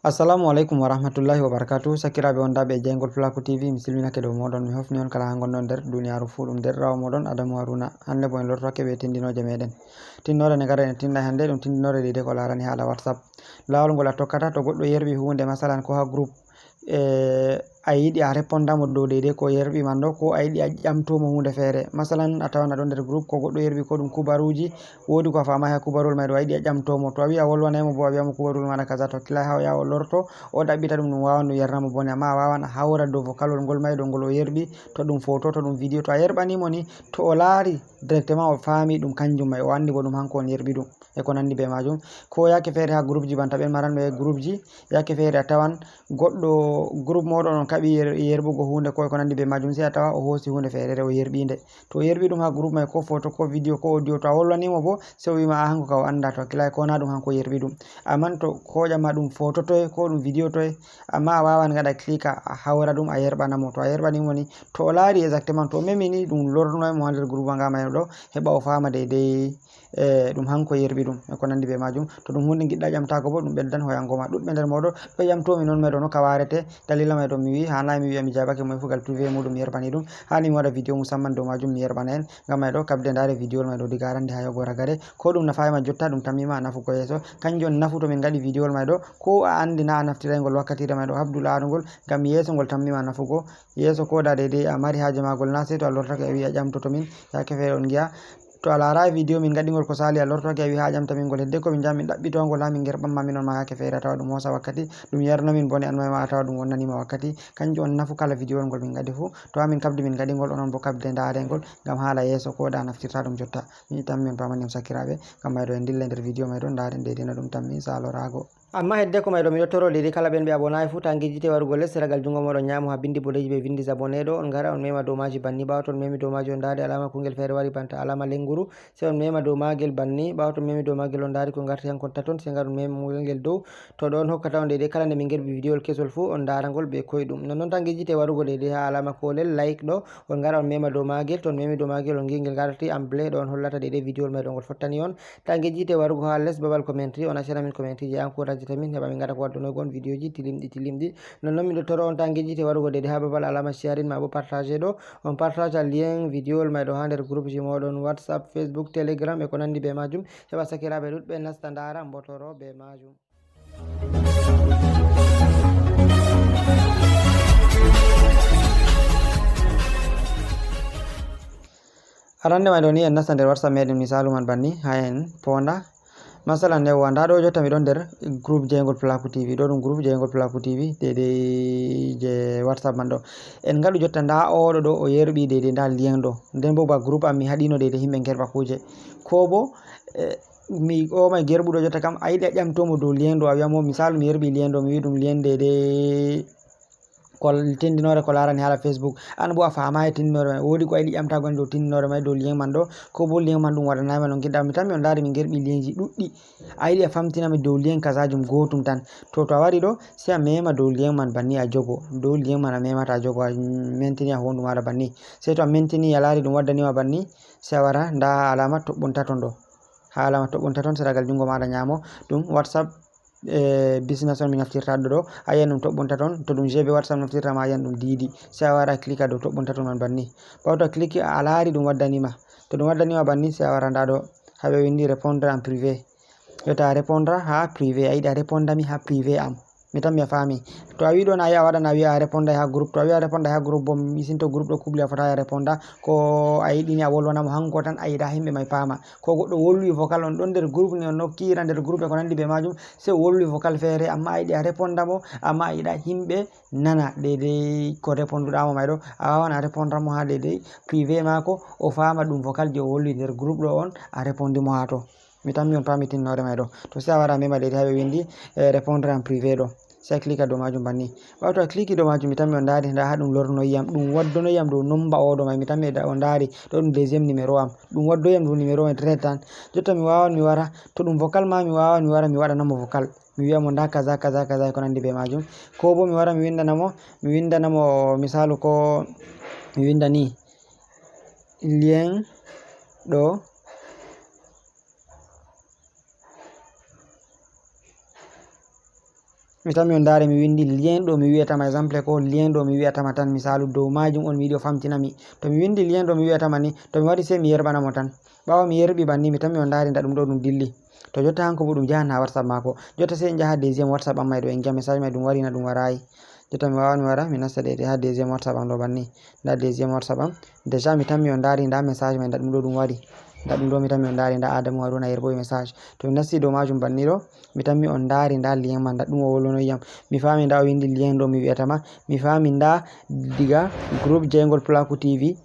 Assalamu alaikum warahmatullahi wabarakatuh. Sakiraɓe wondaɓe e jeygol Flaku TV, mi silminake dow moɗon, mi hofni on kala ha gonɗon nder duniyaru fu ɗum derɗirawo moɗon Adamu Haruna. Hande bo en lortoke ɓe tindinoje meɗen. Tinnore nde garen en tinda hande ɗum tindinore deidei ko larani hala WhatsApp. Lawol ngol a tokkata to goɗɗo yerɓi hunde masalan ko ha groupe a yiɗi a répondamo dow deidei ko yerɓi man ɗo, ko a yiɗi a ƴamtomo hunde feere, masalan a tawan aɗon nder groupe ko goɗɗo yerɓi ko ɗum kubaruji, wodi ko a famai ha kubarol mai ɗo a yiɗi a ƴamtomo, to a wi a wolwanaymo bo a wiyamo kubarol maɗa kaza, to hakkilai ha o yaha o lorto o ɗaɓɓita ɗum, ɗum wawan ɗum yarnamo bone, amma a wawan a hawra dow vocalwol ngol mai ɗo ngol o yerɓi, to ɗum photo to ɗum vidéo, to a yerɓanimo ni to o laari directement o fami ɗum kanjum mai, o andi bo ɗum hanko on yerɓi ɗum e ko nandi be majum. Ko yake feere ha groupe ji banta ɓen maranɓe groupe ji, yake feere a tawan goɗɗo groupe moɗon on kaɓi yerɓugo hunde ko e ko nandi be majum, sai a tawa o hosi hunde feere o yerɓinde, to o yerɓi ɗum ha groupe mai ko photo ko vidéo ko audio, to a wolwanimo bo sai o wima a hanko ka o anda, to hakkilai ko na ɗum hanko yerɓi ɗum, amman to hoƴanma ɗum photo toye ko ɗum vidéo toye, amma a wawan gaɗa clika a hawra ɗum a yerɓanamo, to a yerɓanimo ni to o laari exactement to o memi ni ɗum lornoymo ha nder groupe nga mai ɗo, heɓa o fama deidei ɗum hanko yerɓi ɗum e ko nandi be majum. To ɗum hunde giɗɗa ƴamtago bo ɗum ɓeddan hoyangoma. Ɗuɗɓe nder moɗon ɗo ƴamtomi non mai ɗo no ka warete, dalila mai ɗo mi wi hanayi mi wi'a mi jabake moe fu gal privé muɗum mi yerɓani ɗum, hani mi waɗa vidéo musamman dow majum mi yerɓana en, ngam mai ɗo kabde ndare vidéo mai ɗo diga arande ha yahugo ragare, ko ɗum nafayima jotta ɗum tammima a nafugo yeso, kanjum on nafu to min gaɗi vidéo mai ɗo, ko a andi na a naftiraygol wakkatire mai ɗo habdu laarugol, ngam yeso ngol tammima nafugo yeso, ko da deidei a mari haje magol na sei to a lortake a wi a ƴamtoto min, yake feere on giya to a larai vidéo min gaɗigol ko sali a lortoke a wi ha ƴamtamin ngol, hedde ko min jaha min ɗaɓɓitogol ha min gerɓanma minon ma, yake feere a tawa ɗum hosa wakkati, ɗum yarnamin bone an ma a tawa ɗum wonnanima wakkati. Kanjum on nafu kala vidéo ngol min gaɗi fu, to ha min kabdi min gaɗigol onon bo kabde ndarengol, ngam hala yeso ko da naftirta ɗum jotta. Min tammi on pamani on sakiraɓe, ngam mai ɗo en dilla nder vidéo mai ɗo ndaren deidei no ɗum tammi salorago. Amma hedde ko mai ɗo miɗo toro deidei kala ɓen ɓe abonayi fu ta gejjite warugo les seragal jungo moɗon nyamo ha bindi boɗeji ɓe vindi abonné ɗo, on gara on mema dow maji banni, ɓawo to on memi dow maji on dari alama kungel feere wari banta alama lenguru, sai on mema dow magel banni, ɓawo to on memi dow magel on dari ko garti hankon taton, sai ngara on mema ngel dow, to ɗo on hokkata on deidei kala nde min gerɓi vidéo kesol fu on darangol be koyɗum, nonnon tan gejjite warugo deidei ha alama kolel like ɗo, on gara on mema dow magel, to on memi dow magel on gi ngel garti amblé ɗo on hollata deidei vidéo mai ɗo ngol fottani on, ta gejjite warugo ha les babal commentary on accana min commentary ji encourage ta min heɓa min gaɗa ko waddunogon vidéo ji tilimɗi, nonnon miɗo toro on ta gejjite warugo deidei ha babal alama sharing ma bo partage ɗo, on partage lien vidéo mai ɗo ha nder groupe ji moɗon WhatsApp, Facebook, Telegram e ko nandi be majum, heɓa sakiraɓe ɗuɗɓe nasta ndara mbotoro be majum. Arande mai ɗo ni en nasta nder WhatsApp meɗen misalu man banni ha en ponda, masalan yawwa nda ɗo jotta miɗon nder groupe jeygol Flaku TV, ɗo ɗum groupe jeygol Flaku TV deidei je WhatsApp man ɗo, en gaɗu jotta nda oɗo ɗo o yerɓi deidei nda lien ɗo, nden bo ba groupe am mi haɗino deidei himɓe gerɓa kuje, ko bo mi o mai gerɓuɗo jotta kam a yiɗi a ƴamtomo dow lien ɗo, a wiyamo misalu mi yerɓi lien ɗo, mi wi ɗum lien deidei ko tindinore ko larani hala Facebook, an bo a famayi tindinore mai, wodi ko a yiɗi ƴamtago dow tindinore mai dow lien man ɗo, ko bo lien man ɗum waɗanayima no giɗɗa, mi tammi on dari min gerɓi lienji ɗuɗɗi, a yiɗi a famtinami dow lien kazajum gotum tan, to a wari ɗo sai a mema dow lien man banni a jogo, dow lien man a memata a jogo, a mentini a hondu maɗa banni, sai to a mentini a lari ɗum waddanima banni, sai a wara nda alama toɓɓon taton ɗo, ha alama toɓɓon taton seragal jungo maɗa nyamo, ɗum WhatsApp business on mi naftirta ɗo, a yiyan ɗum toɓɓon taton, to ɗum GB WhatsApp naftirta ma a yiyan ɗum DD, sai a wara clika dow toɓɓon taton man banni, ɓawo to a cliki a lari ɗum waddanima, to ɗum waddanima banni sai a wara nda ɗo haɓe windi répondre en privé, jotta a répondra ha privé, a yiɗi a répondami ha privé am, mi tammi a fami, to a wi ɗon a yi a waɗan a wi'a a répondai ha groupe, to a wi a répondai ha groupe bo misinto groupe ɗo kubli a fotai a réponda, ko a yiɗini a wolwanamo hanko tan a yiɗa himɓe mai pama, ko goɗɗo wolwi vocal on ɗon nder groupe ni on nokkira nder groupe e ko nandi be majum, sai o wolwi vocal feere amma a yiɗi a réponda mo, amma a yiɗa himɓe nana deidei ko réponduɗamo mai ɗo, a wawan a répondra mo ha deidei privé mako, o fama ɗum vocal je o wolwi nder groupe ɗo on a répondi mo ha to, mi tammi on pami tinnore mai ɗo, to sai a wara a mema deidei haɓe windi répondre en privé ɗo, sai a clika dow majum banni, ɓawo to a cliki dow majum mi tammi on dari nda ha ɗum lornoyiyam, ɗum waddonoyiyam dow number oɗo mai, mi tammi on dari ɗo ɗum deuxiéme numéro am, ɗum waddoyiyam dow numéro mai direct tan, jotta mi wawan mi wara to ɗum vocal ma mi wawan mi wara mi waɗanamo vocal, mi wiyamo nda kaza kaza kaza e ko nandi be majum, ko bo mi wara mi windanamo misalu ko mi winda ni lien ɗo mi tammi on dare mi windi lien ɗo mi wiyatama exemple ko lien ɗo mi wiyatama tan misalu dow majum on mi yiɗi o famtinami to mi windi lien ɗo mi wiyatama ni to mi waɗi sei mi yerɓanamo tan ɓawo mi yerɓi banni mi tammi on dari nda ɗum ɗo ɗum dilli to jotta hanko bo ɗum jahan ha WhatsApp mako jotta sei en jaha deuxiéme WhatsApp am may ɗo en giya message may ɗum wari na ɗum warayi jotta mi wawan mi wara mi nasta ɗede ha deuxiéme WhatsApp am ɗo banni nda deuxiéme WhatsApp am déjà mi tammi on dari nda message may nda ɗum ɗo ɗum wari nda ɗum ɗo mi tammi on dari nda Adamou Haruna yerboyi message to mi nasti dow majum banni ɗo mi tammi on dari nda lien man nda ɗum o wollonoyam mi fami nda o windi lien ɗo mi wiyatama mi fami nda diga groupe Jaingol Pulaku TV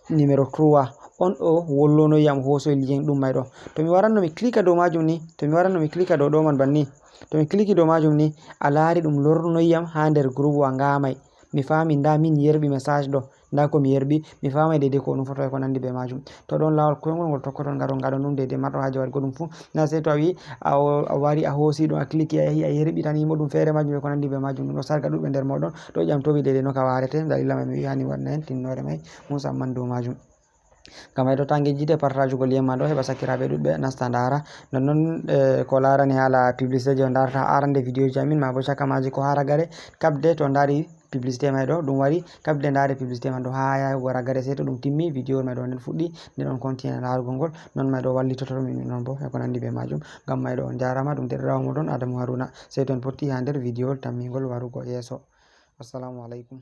numéro 3 on o wollonoyam hosoy lien ɗum may ɗo to mi waranno mi clika dow majum ni to mi waranno mi clika dow ɗo man banni to mi cliki dow majum ni a laari ɗum lornoyam ha nder groupe wa ngamay mi fami nda min yerbi message ɗo nda ko mi yerbi mi famai dede ko ɗum foto ko nandi be majum to ɗon lawol koyngol ngol tokkoton gaɗon ɗum dede marɗo haje waɗgo ɗum fu na sei to a wi a wari a hosi ɗum a cliki a yahi a yerɓitanimo ɗum feere majum be ko nandi be majum ɗum ɗo sarga ɗuɗɓe nder moɗon ɗo ƴamtomi dede no ka warete dalila mai mi wi hani waɗna hen tinnore mai musamman dow majum gam hay ɗo ta ngejjite partage go lien ma ɗo heɓa sakiraɓe ɗuɗɓe nasta ndara nonnon ko larani hala publicité je on darata arande vidéo ji amin ma bo caka maji ko ha ragare kabde to dari publicité may ɗo ɗum wari kabde ndare publicité man ɗo ha yahugo ragare sei to ɗum timmi vidéo may ɗo nden fuɗɗi nden on continue larugo ngol non may ɗo wallitoto min non bo e ko nandi be majum gam may ɗo on jarama ɗum derɗirawo moɗon Adamou Haruna sei to en potti ha nder vidéo tammigol warugo yeso. Assalamu alaikum.